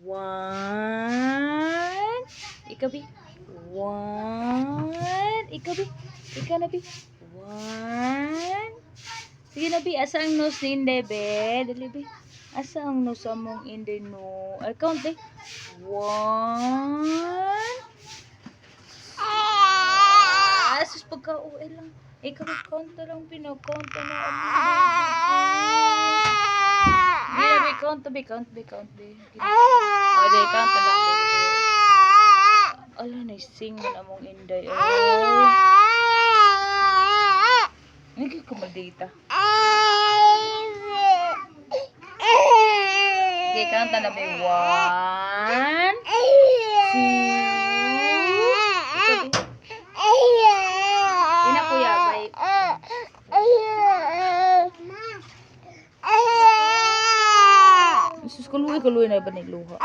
One. Ikaw, Bi. One. Ikaw, Bi. Ikaw na, Bi. One. Sige na, Bi. Asa ang nose ni Inday, be? Dali, Bi. Asa ang nose among Inday, no? Ay, count, eh. One. Sus, pagka-uwi lang. Ikaw, count na lang, pinag-count na lang. Hindi, count, Bi. Count, Bi. Count, Bi. O, di, count na lang, Bi. Ala, naising mo na mong Inday. Hindi ko mag-data. Okay, count na lang, Bi. One. Two. Ina, kuya, bye. Sus, kaluwi na ba ni luha?